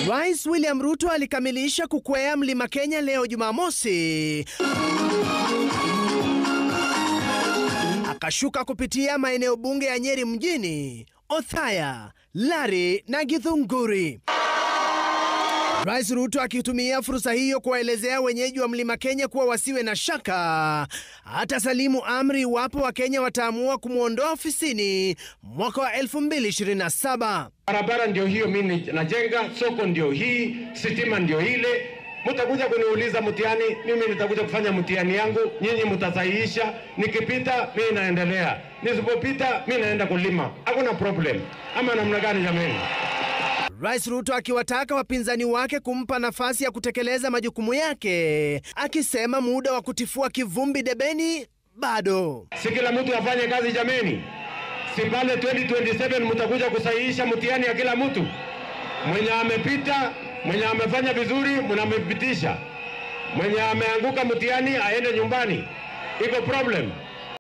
Rais William Ruto alikamilisha kukwea Mlima Kenya leo Jumamosi. Akashuka kupitia maeneo bunge ya Nyeri mjini, Othaya, Lari na Githunguri. Rais Ruto akitumia fursa hiyo kuwaelezea wenyeji wa Mlima Kenya kuwa wasiwe na shaka, hata salimu amri iwapo Wakenya wataamua kumwondoa ofisini mwaka wa 2027. Barabara ndio hiyo mimi najenga, soko ndio hii, sitima ndio ile. Mtakuja kuniuliza mtihani, mimi nitakuja kufanya mtihani yangu, nyinyi mtasahihisha. Nikipita mimi naendelea, nisipopita mimi naenda kulima. Hakuna problem. Ama namna gani jamani? Rais Ruto akiwataka wapinzani wake kumpa nafasi ya kutekeleza majukumu yake, akisema muda wa kutifua kivumbi debeni bado. Si kila mtu afanye kazi jamani. Si pale 2027 mtakuja kusahihisha mtihani ya kila mtu. Mwenye amepita, mwenye amefanya vizuri mnampitisha. Mwenye ameanguka mtihani aende nyumbani. Iko problem.